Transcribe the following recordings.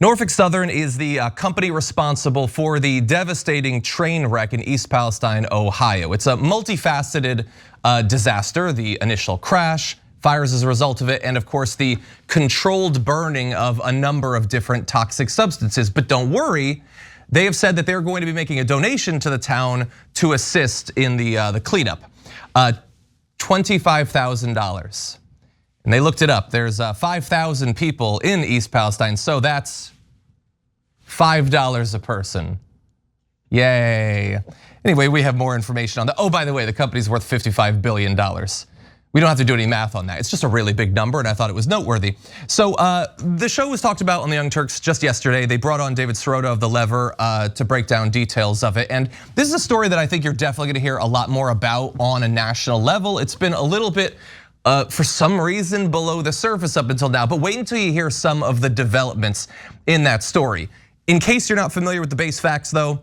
Norfolk Southern is the company responsible for the devastating train wreck in East Palestine, Ohio. It's a multifaceted disaster. The initial crash, fires as a result of it, and of course the controlled burning of a number of different toxic substances. But don't worry, they have said that they're going to be making a donation to the town to assist in the cleanup. $25,000. And they looked it up. There's 5,000 people in East Palestine, so that's $5 a person. Yay. Anyway, we have more information on that. Oh, by the way, the company's worth $55 billion. We don't have to do any math on that. It's just a really big number, and I thought it was noteworthy. So the show was talked about on the Young Turks just yesterday. They brought on David Sirota of The Lever to break down details of it. And this is a story that I think you're definitely gonna hear a lot more about on a national level. It's been a little bit, for some reason, below the surface up until now, but wait until you hear some of the developments in that story. In case you're not familiar with the base facts though,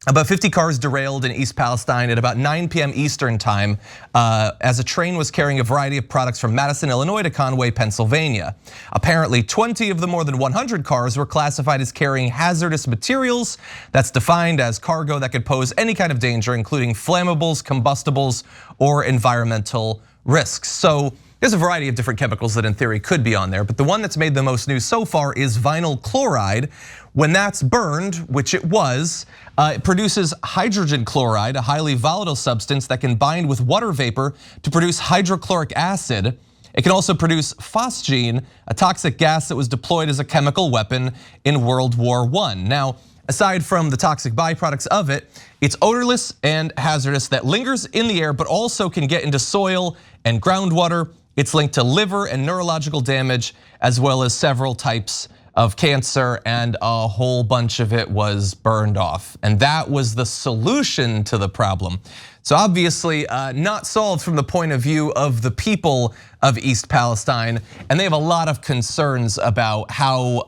about 50 cars derailed in East Palestine at about 9 p.m. Eastern time as a train was carrying a variety of products from Madison, Illinois to Conway, Pennsylvania. Apparently 20 of the more than 100 cars were classified as carrying hazardous materials. That's defined as cargo that could pose any kind of danger, including flammables, combustibles, or environmental risks. So there's a variety of different chemicals that in theory could be on there, but the one that's made the most news so far is vinyl chloride. When that's burned, which it was, it produces hydrogen chloride, a highly volatile substance that can bind with water vapor to produce hydrochloric acid. It can also produce phosgene, a toxic gas that was deployed as a chemical weapon in World War I. Now, aside from the toxic byproducts of it, it's odorless and hazardous that lingers in the air, but also can get into soil and groundwater. It's linked to liver and neurological damage, as well as several types of cancer, and a whole bunch of it was burned off. And that was the solution to the problem. So obviously not solved from the point of view of the people of East Palestine. And they have a lot of concerns about how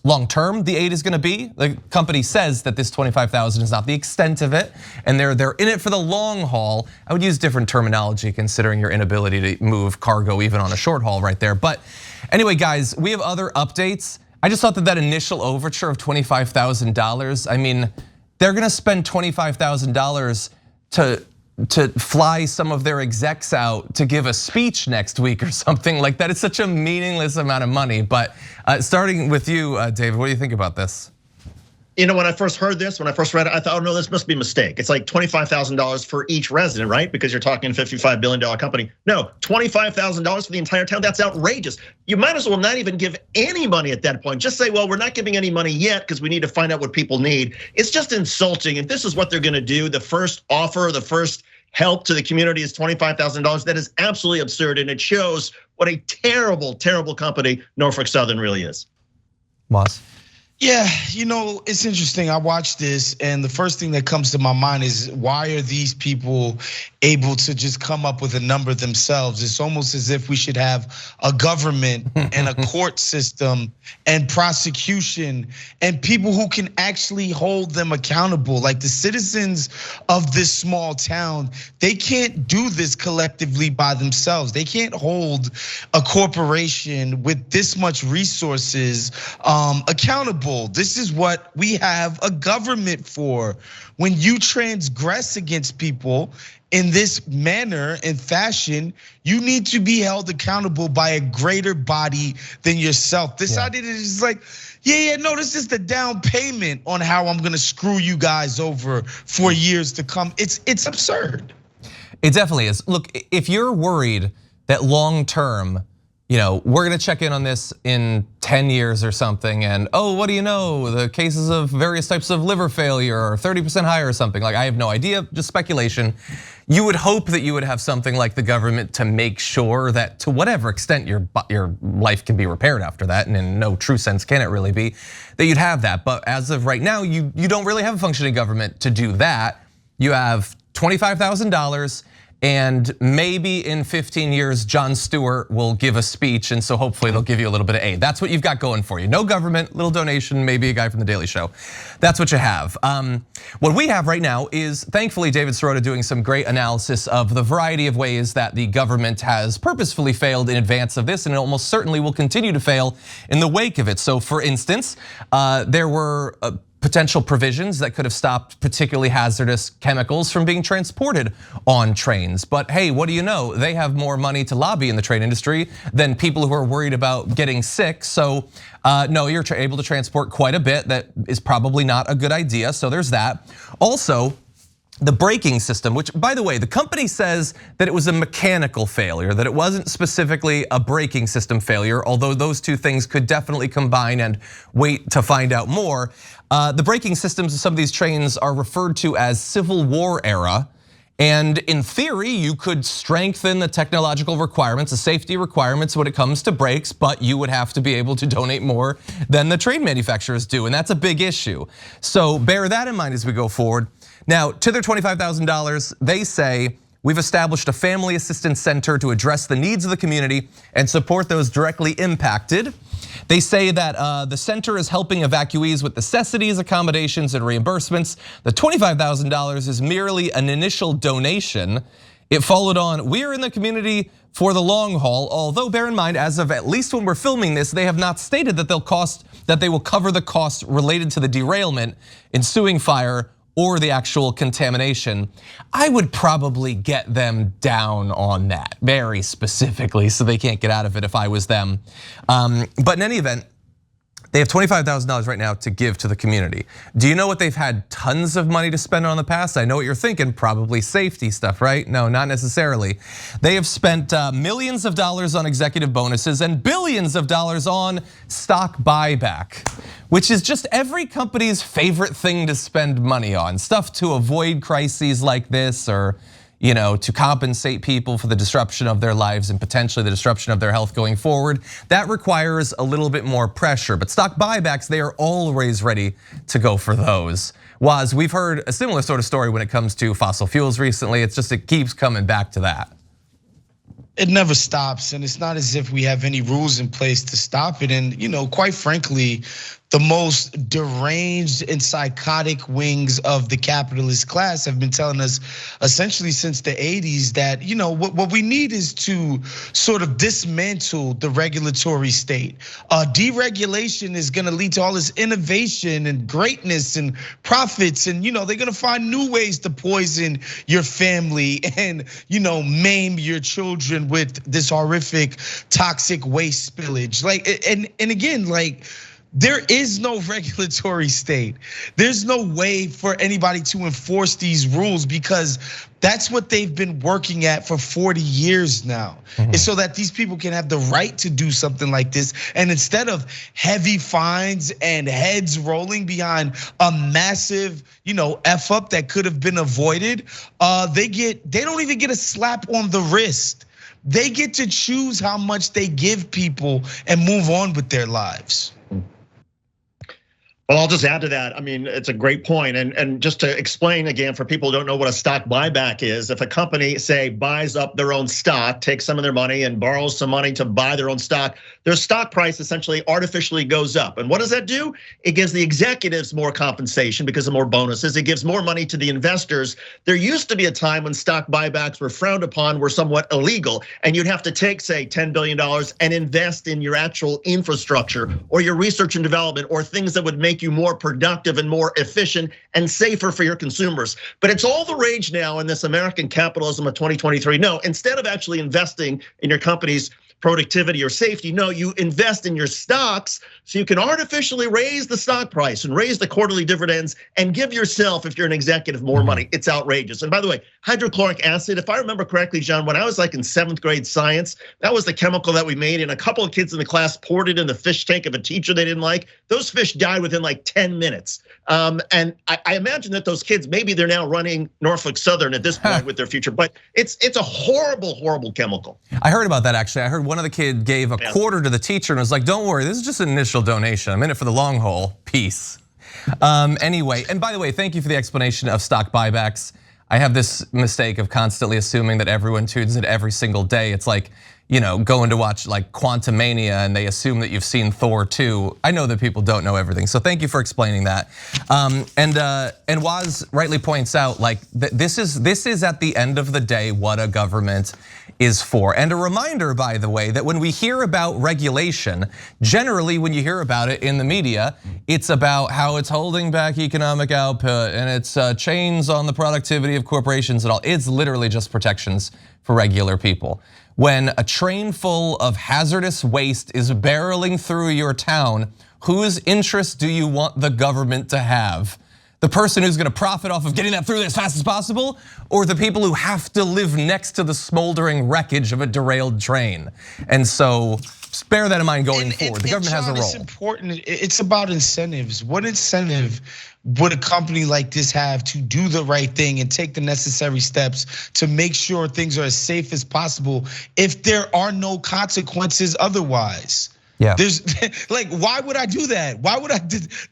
long-term the aid is gonna be. The company says that this 25,000 is not the extent of it, and they're in it for the long haul. I would use different terminology considering your inability to move cargo even on a short haul right there. But anyway, guys, we have other updates. I just thought that initial overture of $25,000, I mean, they're gonna spend $25,000 to fly some of their execs out to give a speech next week or something like that. It's such a meaningless amount of money. But starting with you, David, what do you think about this? You know, when I first heard this, when I first read it, I thought, oh no, this must be a mistake. It's like $25,000 for each resident, right? Because you're talking a $55 billion company. No, $25,000 for the entire town, that's outrageous. You might as well not even give any money at that point. Just say, well, we're not giving any money yet because we need to find out what people need. It's just insulting, and this is what they're gonna do. The first offer, the first help to the community is $25,000. That is absolutely absurd, and it shows what a terrible, terrible company Norfolk Southern really is. Moss? Yeah, you know, it's interesting. I watched this, and the first thing that comes to my mind is, why are these people able to just come up with a number themselves? It's almost as if we should have a government and a court system and prosecution and people who can actually hold them accountable. Like the citizens of this small town, they can't do this collectively by themselves. They can't hold a corporation with this much resources accountable. This is what we have a government for. When you transgress against people in this manner and fashion, you need to be held accountable by a greater body than yourself. This idea is like, yeah, no, this is the down payment on how I'm gonna screw you guys over for years to come. It's absurd. It definitely is. Look, if you're worried that long term, you know, we're gonna check in on this in 10 years or something, and oh, what do you know? The cases of various types of liver failure are 30% higher or something. Like, I have no idea, just speculation. You would hope that you would have something like the government to make sure that to whatever extent your life can be repaired after that, and in no true sense can it really be, that you'd have that. But as of right now, you don't really have a functioning government to do that. You have $25,000. And maybe in 15 years, Jon Stewart will give a speech, and so hopefully they'll give you a little bit of aid. That's what you've got going for you. No government, little donation, maybe a guy from The Daily Show. That's what you have. What we have right now is, thankfully, David Sirota doing some great analysis of the variety of ways that the government has purposefully failed in advance of this, and it almost certainly will continue to fail in the wake of it. So for instance, there were potential provisions that could have stopped particularly hazardous chemicals from being transported on trains. But hey, what do you know? They have more money to lobby in the train industry than people who are worried about getting sick. So no, you're able to transport quite a bit. That is probably not a good idea. So there's that. Also, the braking system, which by the way, the company says that it was a mechanical failure, that it wasn't specifically a braking system failure, although those two things could definitely combine, and wait to find out more. The braking systems of some of these trains are referred to as Civil War era. And in theory, you could strengthen the technological requirements, the safety requirements when it comes to brakes, but you would have to be able to donate more than the train manufacturers do, and that's a big issue. So bear that in mind as we go forward. Now, to their $25,000, they say, we've established a family assistance center to address the needs of the community and support those directly impacted. They say that the center is helping evacuees with necessities, accommodations, and reimbursements. The $25,000 is merely an initial donation. It followed on, we're in the community for the long haul, although bear in mind, as of at least when we're filming this, they have not stated that they will cover the costs related to the derailment, ensuing fire, or the actual contamination. I would probably get them down on that very specifically so they can't get out of it if I was them. But in any event, they have $25,000 right now to give to the community. Do you know what they've had tons of money to spend on in the past? I know what you're thinking, probably safety stuff, right? No, not necessarily. They have spent millions of dollars on executive bonuses and billions of dollars on stock buyback, which is just every company's favorite thing to spend money on. Stuff to avoid crises like this, or to compensate people for the disruption of their lives and potentially the disruption of their health going forward. That requires a little bit more pressure, but stock buybacks, they are always ready to go for those. Waz, we've heard a similar sort of story when it comes to fossil fuels recently. It's just, it keeps coming back to that. It never stops, and it's not as if we have any rules in place to stop it. And quite frankly, the most deranged and psychotic wings of the capitalist class have been telling us essentially since the 80s that what we need is to sort of dismantle the regulatory state. Deregulation is gonna lead to all this innovation and greatness and profits, and they're gonna find new ways to poison your family and maim your children with this horrific toxic waste spillage. And again, there is no regulatory state. There's no way for anybody to enforce these rules because that's what they've been working at for 40 years now. It's so that these people can have the right to do something like this. And instead of heavy fines and heads rolling behind a massive, F up that could have been avoided, they don't even get a slap on the wrist. They get to choose how much they give people and move on with their lives. Well, I'll just add to that. I mean, it's a great point. And just to explain again for people who don't know what a stock buyback is, if a company, say, buys up their own stock, takes some of their money and borrows some money to buy their own stock, their stock price essentially artificially goes up. And what does that do? It gives the executives more compensation because of more bonuses. It gives more money to the investors. There used to be a time when stock buybacks were frowned upon, were somewhat illegal, and you'd have to take, say, $10 billion and invest in your actual infrastructure or your research and development or things that would make you more productive and more efficient and safer for your consumers. But it's all the rage now in this American capitalism of 2023. No, instead of actually investing in your company's productivity or safety, no, you invest in your stocks so you can artificially raise the stock price and raise the quarterly dividends and give yourself, if you're an executive, more money. It's outrageous. And by the way, hydrochloric acid, if I remember correctly, John, when I was like in 7th grade science, that was the chemical that we made, and a couple of kids in the class poured it in the fish tank of a teacher they didn't like. Those fish died within like 10 minutes. And I imagine that those kids, maybe they're now running Norfolk Southern at this point with their future, but it's a horrible, horrible chemical. I heard about that actually. I heard one of the kids gave a quarter to the teacher and was like, don't worry, this is just an initial donation. I'm in it for the long haul, peace. Anyway, and by the way, thank you for the explanation of stock buybacks. I have this mistake of constantly assuming that everyone tunes in every single day. It's like, going to watch like Quantumania and they assume that you've seen Thor 2. I know that people don't know everything, so thank you for explaining that. And Waz rightly points out, like this is at the end of the day what a government is for. And a reminder, by the way, that when we hear about regulation, generally when you hear about it in the media, it's about how it's holding back economic output and it's chains on the productivity of corporations and all. It's literally just protections for regular people. When a train full of hazardous waste is barreling through your town, whose interest do you want the government to have? The person who's gonna profit off of getting that through there as fast as possible, or the people who have to live next to the smoldering wreckage of a derailed train? And so just bear that in mind going forward. The government has a role. It's important, it's about incentives. What incentive would a company like this have to do the right thing and take the necessary steps to make sure things are as safe as possible if there are no consequences otherwise? Yeah. There's like, why would I do that? Why would I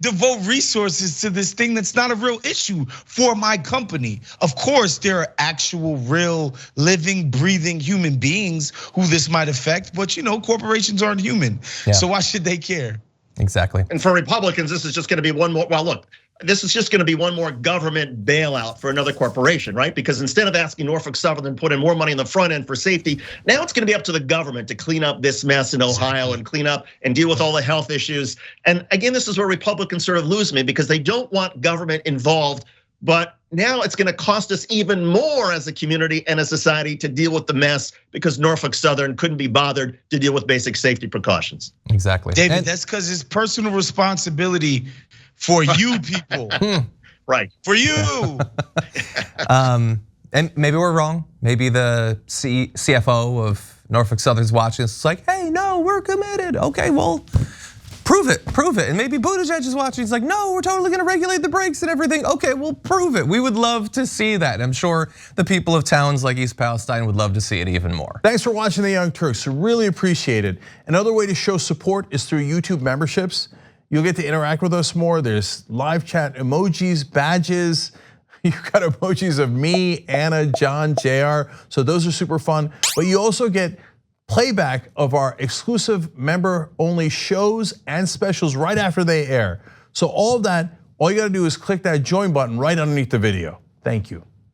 devote resources to this thing that's not a real issue for my company? Of course, there are actual, real, living, breathing human beings who this might affect, but corporations aren't human. Yeah. So why should they care? Exactly. And for Republicans, this is just gonna be one more, well, look, this is just gonna be one more government bailout for another corporation, right? Because instead of asking Norfolk Southern to put in more money in the front end for safety, now it's gonna be up to the government to clean up this mess in Ohio and clean up and deal with all the health issues. And again, this is where Republicans sort of lose me because they don't want government involved, but now it's gonna cost us even more as a community and a society to deal with the mess because Norfolk Southern couldn't be bothered to deal with basic safety precautions. Exactly. David, that's because it's personal responsibility for you people. Right. For you. And maybe we're wrong. Maybe the CFO of Norfolk Southern's watching this. It's like, hey, no, we're committed. Okay, well, prove it. And maybe Buttigieg is watching. He's like, no, we're totally gonna regulate the brakes and everything. Okay, well, prove it. We would love to see that. I'm sure the people of towns like East Palestine would love to see it even more. Thanks for watching the Young Turks. Really appreciate it. Another way to show support is through YouTube memberships. You'll get to interact with us more. There's live chat emojis, badges. You've got emojis of me, Anna, John, JR. So those are super fun. But you also get playback of our exclusive member-only shows and specials right after they air. So all of that, all you gotta do is click that join button right underneath the video. Thank you.